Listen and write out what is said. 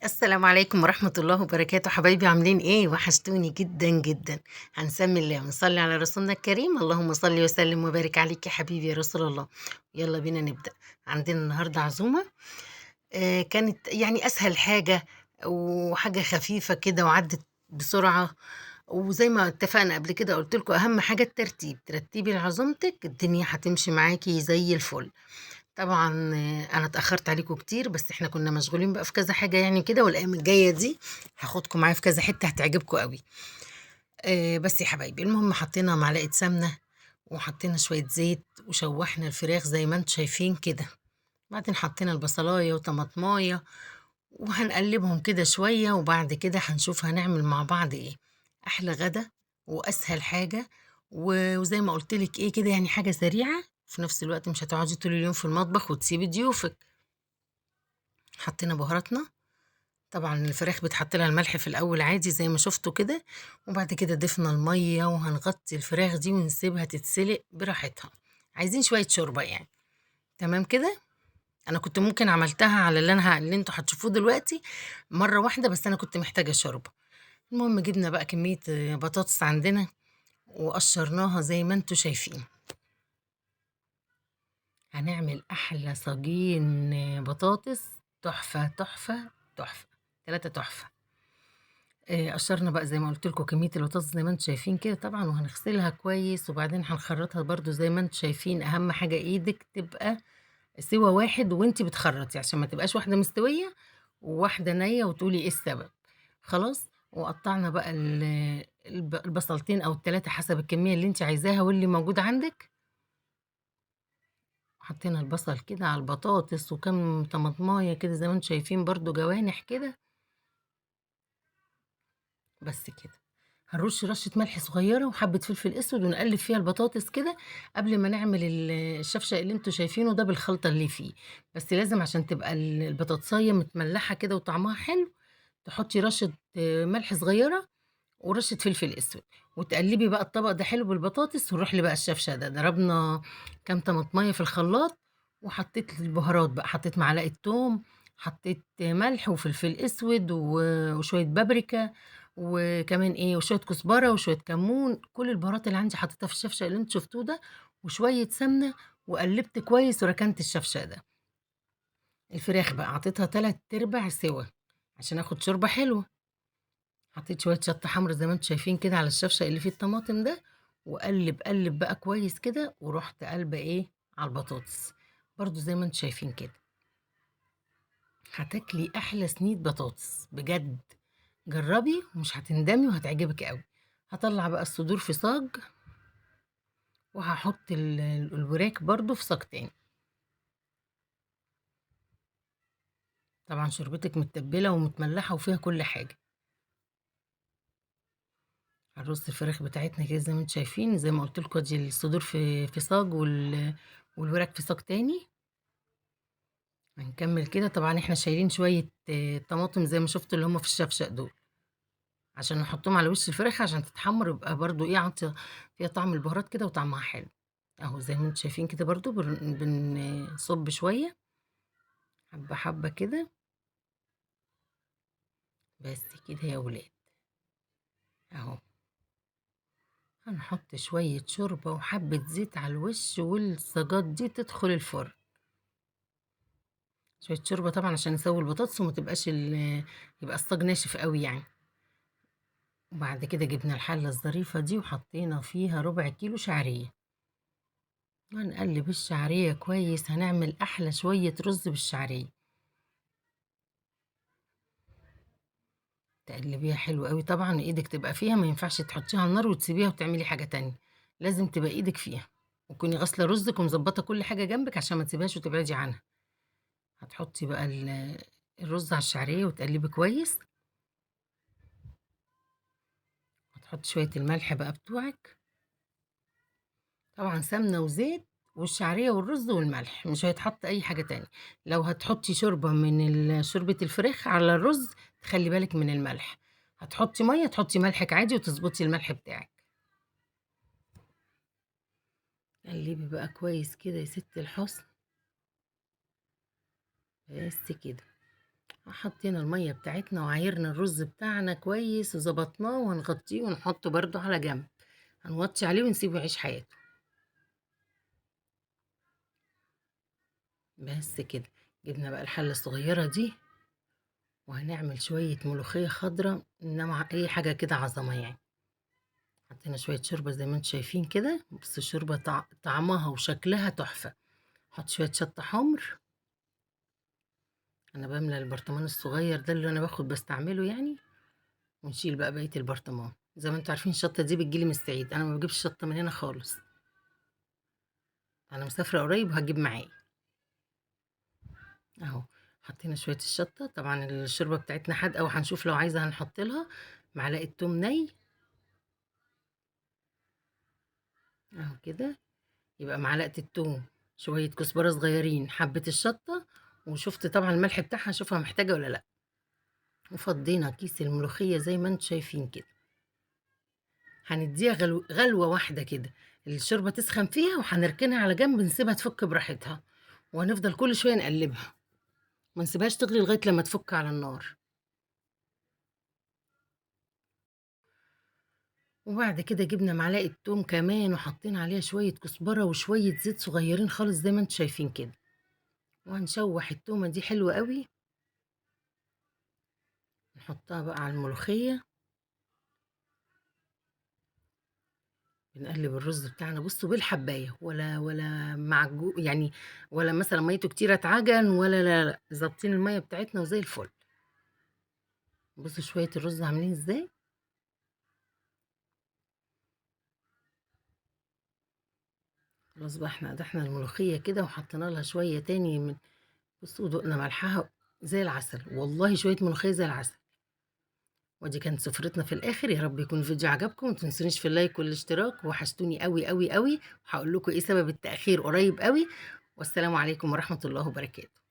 السلام عليكم ورحمة الله وبركاته، حبايبي عاملين ايه؟ وحشتوني جدا جدا. هنسمي الله ونصلي على رسولنا الكريم. اللهم صل وسلم وبارك عليك يا حبيبي يا رسول الله. يلا بينا نبدأ. عندنا النهاردة عزومة. كانت يعني أسهل حاجة وحاجة خفيفة كده وعدت بسرعة. وزي ما اتفقنا قبل كده قلت لكم أهم حاجة الترتيب، ترتبي لعزومتك الدنيا هتمشي معاكي زي الفل. طبعًا أنا اتأخّرت عليكم كتير، بس إحنا كُنّا مشغولين بقى في كذا حاجة يعني كده، والأيام الجاية دي هاخدكم معايا في كذا حتّة هتعجبكم أوي. بس يا حبايبي، المهم حطّينا معلقة سمنة، وحطّينا شوية زيت، وشوّحنا الفراخ زي ما أنتم شايفين كده. بعدين حطّينا البصلاية وطماطماية، وهنقلّبهم كده شوية، وبعد كده هنشوف هنعمل مع بعض إيه. أحلى غدا وأسهل حاجة، وزي ما قُلت لِك إيه كده يعني حاجة سريعة، وفي نفس الوقت مش هتقعدي طول اليوم في المطبخ وتسيبي ضيوفِك. حطينا بهاراتنا. طبعًا الفراخ بيتحط لها الملح في الأول عادي زي ما شفتوا كده، وبعد كده ضِفنا المَيّة وهنغطّي الفراخ دي ونسيبها تتسلق براحتها. عايزين شوية شوربة يعني، تمام كده؟ أنا كنت ممكن عملتها على اللي أنتم هتشوفوه دلوقتي مرّة واحدة، بس أنا كنت محتاجة شوربة. المهم جِبنا بقى كمية بطاطس عندنا وقشّرناها زي ما أنتم شايفين. هنعمل أحلى صاجين بطاطس تحفة، تحفة، تحفة، 3 تحفة. قشّرنا بقى زي ما قُلت لكم كمية البطاطس زي ما أنتم شايفين كده طبعًا، وهنغسلها كويس، وبعدين هنخرّطها برضه زي ما أنتم شايفين. أهم حاجة إيدِك تبقى سِوَى واحد وأنتِ بتخرّطي، عشان ما تبقاش واحدة مستوية وواحدة نيّة وتقولي إيه السبب. خلاص؟ وقطّعنا بقى البصلتين أو ال3 حسب الكمية اللي أنتِ عايزاها واللي موجود عندِك. حطينا البصل كده على البطاطس وكام طماطماية كده زي ما أنتم شايفين برضه جوانح كده. بس كده. هنرش رشة ملح صغيرة وحبة فلفل اسود ونقلب فيها البطاطس كده قبل ما نعمل الشفشق اللي انتوا شايفينه ده بالخلطة اللي فيه. بس لازم عشان تبقى البطاطساية متملحة كده وطعمها حلو، تحطي رشة ملح صغيرة ورشة فلفل اسود، وتقلبي بقى الطبق ده حلو بالبطاطس، ونروح لي بقى الشفشق ده. ضربنا كام طماطمية في الخلاط، وحطيت البهارات بقى، حطيت معلقة توم، حطيت ملح وفلفل اسود وشوية بابريكا، وكمان ايه وشوية كزبرة وشوية كمون. كل البهارات اللي عندي حطيتها في الشفشق اللي انتوا شفتوه ده، وشوية سمنة، وقلبت كويس وركنت الشفشق ده. الفراخ بقى عطيتها 3/4 سوا عشان اخد شوربة حلوة. حطيت شوية شطة حمرا زي ما انتم شايفين كده على الشفشق اللي فيه الطماطم ده، وقلب قلب بقى كويس كده، ورحت قلبة ايه على البطاطس برضو زي ما انتم شايفين كده. هتاكلي احلى صينية بطاطس بجد. جربي ومش هتندمي وهتعجبك قوي. هطلع بقى الصدور في صاج، وهحط الوراك برضو في صاج تاني. طبعا شوربتك متبلة ومتملحة وفيها كل حاجة. هنرص الفراخ بتاعتنا كده زي ما انتم شايفين، زي ما قلت لكم ادي الصدور في صاج والوراك في صاج تاني. هنكمل كده. طبعا احنا شايلين شوية طماطم زي ما شفتوا اللي هم في الشفشق دول، عشان نحطهم على وش الفراخ عشان تتحمر، يبقى برضو ايه عطي فيها طعم البهارات كده وطعمها حلو. اهو زي ما انتم شايفين كده برضو بنصب شوية حبة حبة كده. بس كده يا ولاد. اهو هنحط شوية شوربة وحبة زيت على الوش، والصاجات دي تدخل الفرن. شوية شوربة طبعا عشان نسوي البطاطس وما تبقاش يبقى الصاج ناشف قوي يعني. وبعد كده جبنا الحلة الظريفة دي وحطينا فيها ربع كيلو شعرية، هنقلب الشعرية كويس. هنعمل أحلى شوية رز بالشعرية. تقلبيها حلو قوي طبعا، ايدك تبقى فيها، ما ينفعش تحطيها على النار وتسيبيها وتعملي حاجة تانية. لازم تبقى ايدك فيها، وكوني غاسلة رزك ومظبطة كل حاجة جنبك عشان ما تسيبهاش وتبعدي عنها. هتحطي بقى الرز على الشعرية وتقلبي كويس. هتحطي شوية الملح بقى بتوعك، طبعًا سمنة وزيت والشعرية والرز والملح، مش هيتحط أي حاجة تاني. لو هتحطي شوربة من شوربة الفراخ على الرز تخلّي بالِك من الملح. هتحطي مَيّة تحطي ملحِك عادي وتضبطي الملح بتاعِك. قلّبي بقى كويس كده يا ست الحُسن. بس كده. حطينا المية بتاعتنا وعايرنا الرز بتاعنا كويس وظبطناه، وهنغطيه ونحطه برضو على جنب. هنوطي عليه ونسيبه يعيش حياته. بس كده. جبنا بقى الحلة الصغيرة دي، وهنعمل شوية ملوخية خضرة، إنما أي حاجة كده عظمة يعني. حطينا شوية شوربة زي ما انتم شايفين كده، بس الشوربة طعمها وشكلها تحفة. حط شوية شطة حمر. أنا بملى البرطمان الصغير ده اللي أنا باخد بستعمله يعني. ونشيل بقى بقية البرطمان. زي ما انتم عارفين الشطة دي بتجيلي من الصعيد، أنا ما بجيبش الشطة من هنا خالص. أنا مسافرة قريب وهجيب معايا. أهو. حطينا شوية الشطة، طبعا الشوربة بتاعتنا حادقة، وهنشوف لو عايزة هنحط لها معلقة توم ني. أهو كده. يبقى معلقة التوم، شوية كزبرة صغيرين، حبة الشطة. وشفت طبعا الملح بتاعها، اشوفها محتاجة ولا لا. وفضينا كيس الملوخية زي ما انتم شايفين كده. هنديها غلوة واحدة كده، الشوربة تسخن فيها، وهنركنها على جنب نسيبها تفك براحتها. وهنفضل كل شوية نقلبها، ما نسيبهاش تغلي لغاية لما تفك على النار. وبعد كده جبنا معلقة توم كمان، وحطينا عليها شوية كزبرة وشوية زيت صغيرين خالص زي ما انتم شايفين كده. وهنشوح التومة دي حلوة قوي. نحطها بقى على الملوخية. بنقلب الرز بتاعنا، بصوا بالحباية، ولا يعني، ولا مثلا ميته كتير اتعجن، ولا لا لا، ظابطين المية بتاعتنا وزي الفل. بصوا شوية الرز عاملين ازاي. خلاص بقى، احنا قدحنا الملوخية كده وحطينا لها شوية تاني من. بصوا دقنا ملحها زي العسل، والله شوية ملوخية زي العسل. ودي كانت سفرتنا في الاخر. يا رب يكون الفيديو عجبكم، متنسونيش في اللايك والاشتراك، وحشتوني قوي قوي قوي. وهقول لكم ايه سبب التأخير قريب قوي. والسلام عليكم ورحمة الله وبركاته.